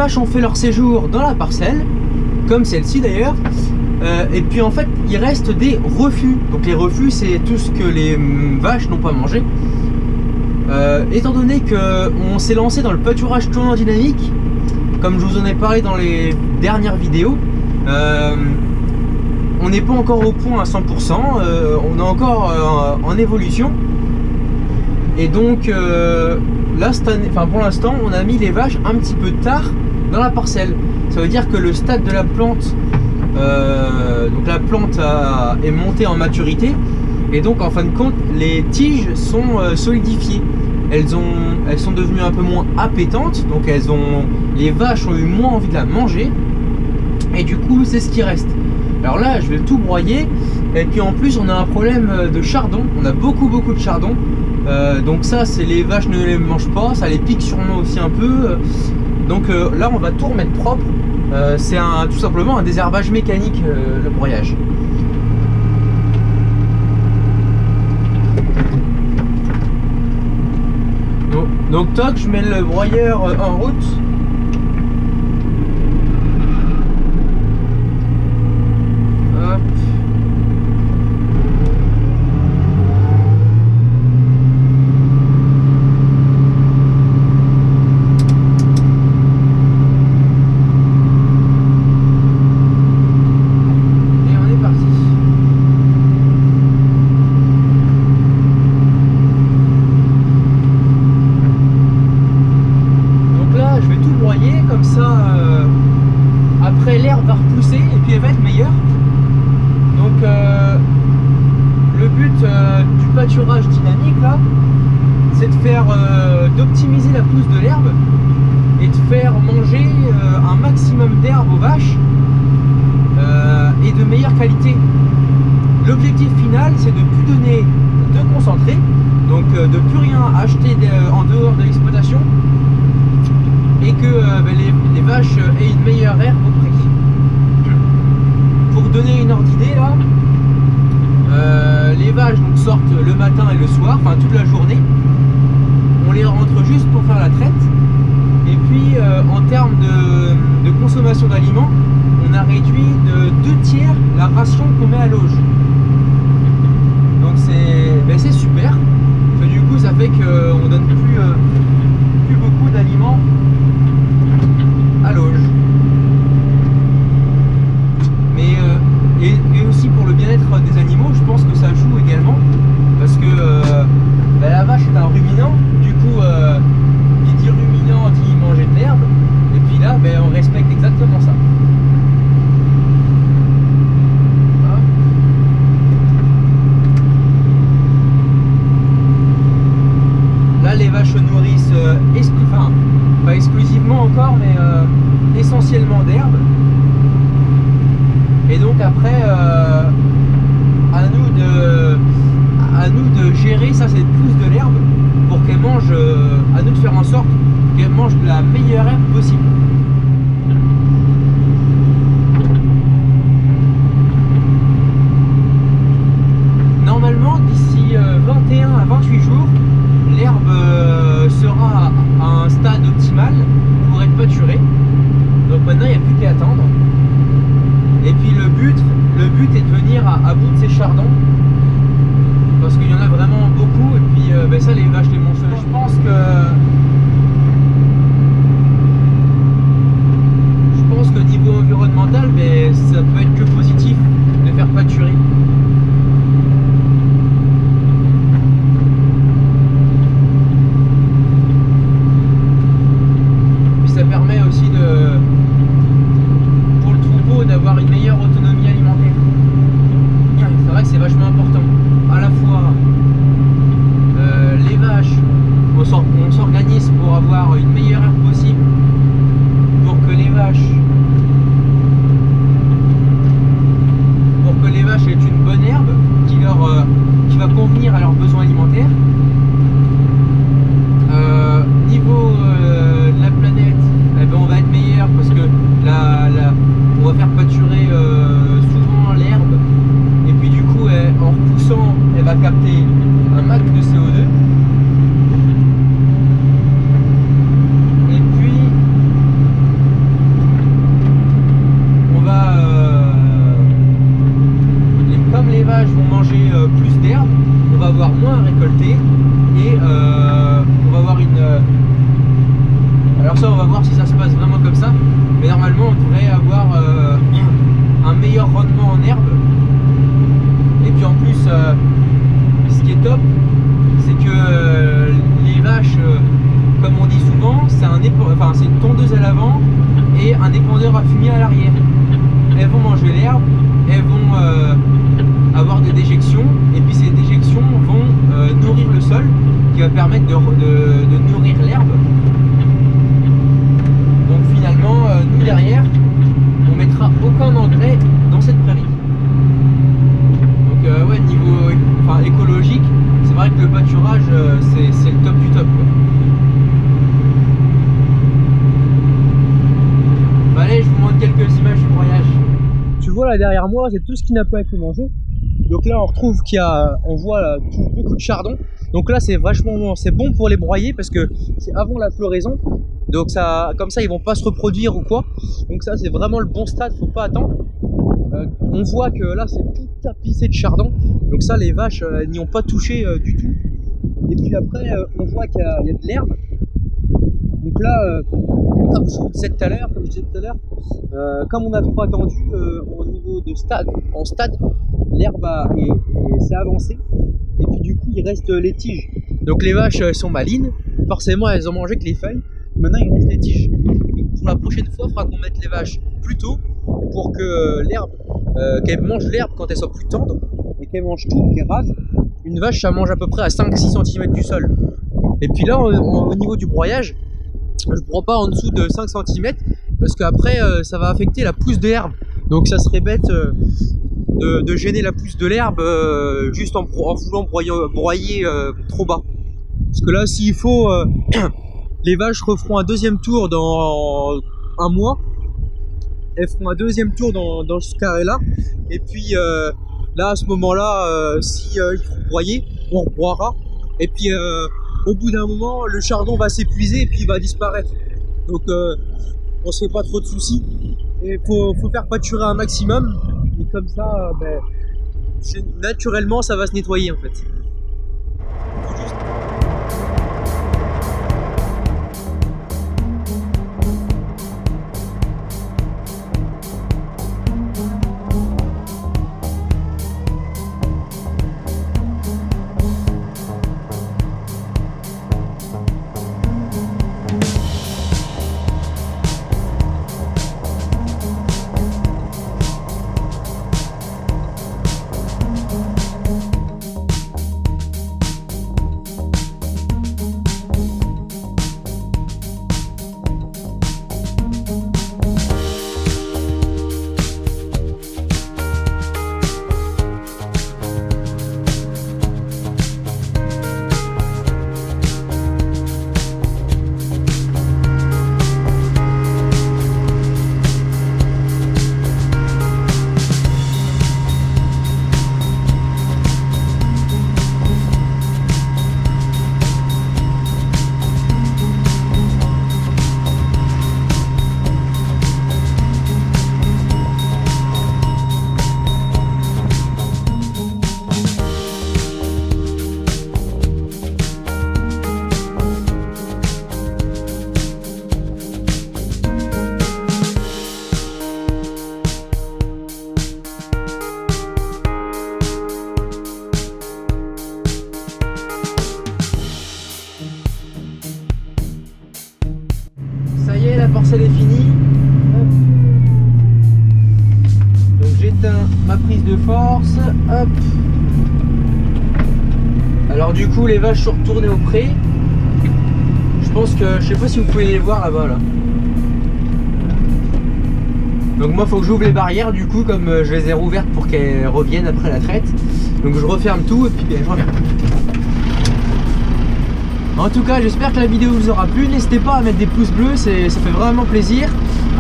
vaches ont fait leur séjour dans la parcelle, comme celle-ci d'ailleurs, et puis en fait il reste des refus. Donc les refus, c'est tout ce que les vaches n'ont pas mangé. Étant donné qu'on s'est lancé dans le pâturage tournant dynamique, comme je vous en ai parlé dans les dernières vidéos, on n'est pas encore au point à 100%, on est encore en évolution. Et donc là, cette année, enfin pour l'instant, on a mis les vaches un petit peu tard dans la parcelle. Ça veut dire que le stade de la plante, donc la plante est montée en maturité, et donc en fin de compte, les tiges sont solidifiées. Elles sont devenues un peu moins appétantes, donc les vaches ont eu moins envie de la manger, et du coup c'est ce qui reste. Alors là, je vais tout broyer, et puis en plus on a un problème de chardon. On a beaucoup de chardon. Donc ça, c'est les vaches ne les mangent pas, ça les pique sûrement aussi un peu. Donc là, on va tout remettre propre. C'est tout simplement un désherbage mécanique, le broyage. Donc toc, je mets le broyeur en route. Hop. Après l'herbe va repousser et puis elle va être meilleure. Donc le but du pâturage dynamique là, c'est d'optimiser la pousse de l'herbe et de faire manger un maximum d'herbe aux vaches et de meilleure qualité. L'objectif final, c'est de plus donner de concentré, donc de plus rien acheter en dehors de l'exploitation, et que les vaches aient une meilleure herbe au prix. Pour donner une ordre d'idée là, les vaches donc sortent le matin et le soir, enfin toute la journée. On les rentre juste pour faire la traite. Et puis en termes de consommation d'aliments, on a réduit de 2/3 la ration qu'on met à l'auge. Donc c'est super. Du coup ça fait qu'on donne plus beaucoup d'aliments à l'auge. Mais et aussi pour le bien-être des animaux, je pense que ça joue également, parce que la vache est un ruminant. Du coup qui dit ruminant dit manger de l'herbe, et puis là on respecte exactement ça. Là les vaches se nourrissent pas exclusivement encore, mais essentiellement d'herbe. Et donc après à nous de gérer ça, c'est plus de l'herbe pour qu'elle mange, à nous de faire en sorte qu'elle mange de la meilleure herbe possible. Normalement d'ici 21 à 28 jours, l'herbe sera à un stade optimal pour être pâturée. Donc maintenant il n'y a plus qu'à attendre. Et puis le but est de venir à bout de ces chardons, parce qu'il y en a vraiment beaucoup, et puis ça les vaches les mangent. Je pense que niveau environnemental, ça peut être que positif de faire pâturer. Ça permet aussi pour le troupeau d'avoir une meilleure autonomie alimentaire. C'est vrai que c'est vachement important. À la fois les vaches, on s'organise pour avoir une meilleure herbe possible, pour que les vaches aient une bonne herbe qui va convenir à leurs besoins alimentaires. Niveau de la planète, on va être meilleur, parce que on va faire pâturer souvent l'herbe, et puis du coup en repoussant, elle va capter un max de CO2. Et puis aura fumier à l'arrière. Elles vont manger l'herbe, elles vont avoir des déjections, et puis ces déjections vont nourrir le sol, qui va permettre de nourrir l'herbe. Donc finalement, nous derrière, on mettra aucun engrais dans cette prairie. Donc ouais, niveau écologique, c'est vrai que le pâturage, c'est le top du top, quoi. Bah, allez, je vous montre quelques images du broyage. Tu vois là derrière moi, c'est tout ce qui n'a pas été mangé. Donc là on retrouve on voit là, beaucoup de chardon. Donc là c'est bon pour les broyer parce que c'est avant la floraison. Donc ça, comme ça ils vont pas se reproduire ou quoi. Donc ça c'est vraiment le bon stade, faut pas attendre. On voit que là c'est tout tapissé de chardon. Donc ça les vaches n'y ont pas touché du tout. Et puis après on voit qu'il y a de l'herbe. Donc là, comme je vous disais tout à l'heure, comme on a trop attendu au niveau de stade, l'herbe s'est avancée. Et puis du coup il reste les tiges. Donc les vaches sont malines, forcément elles ont mangé que les feuilles. Maintenant il reste les tiges. Donc, pour la prochaine fois, il faudra qu'on mette les vaches plus tôt pour que l'herbe, qu'elles mangent l'herbe quand elles sont plus tendres et qu'elles mangent tout, qu'elles rasent. Une vache ça mange à peu près à 5-6 cm du sol. Et puis là au niveau du broyage, je ne broie pas en dessous de 5 cm parce qu'après ça va affecter la pousse de l'herbe. Donc ça serait bête de gêner la pousse de l'herbe juste en voulant broyer trop bas. Parce que là s'il faut, les vaches referont un deuxième tour dans un mois. Elles feront un deuxième tour dans ce carré là. Et puis là à ce moment là, si il faut broyer, on rebroiera. Et puis au bout d'un moment, le chardon va s'épuiser et puis il va disparaître. Donc on se fait pas trop de soucis. Et faut faire pâturer un maximum. Et comme ça, naturellement, ça va se nettoyer en fait. parcelle est finie. Donc j'éteins ma prise de force. Hop. Alors du coup les vaches sont retournées au pré. Je pense que, je sais pas si vous pouvez les voir là-bas là. Donc moi faut que j'ouvre les barrières du coup, comme je les ai rouvertes pour qu'elles reviennent après la traite. Donc je referme tout et puis je reviens. En tout cas j'espère que la vidéo vous aura plu. N'hésitez pas à mettre des pouces bleus, ça fait vraiment plaisir.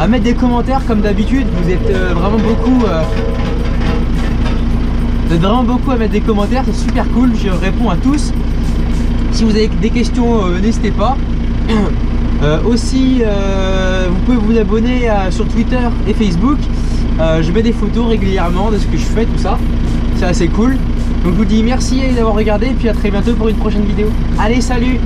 À mettre des commentaires comme d'habitude, vous êtes vraiment beaucoup à mettre des commentaires, c'est super cool, je réponds à tous. Si vous avez des questions, n'hésitez pas. Aussi vous pouvez vous abonner sur Twitter et Facebook. Je mets des photos régulièrement de ce que je fais, tout ça, c'est assez cool. Donc je vous dis merci d'avoir regardé et puis à très bientôt pour une prochaine vidéo. Allez, salut!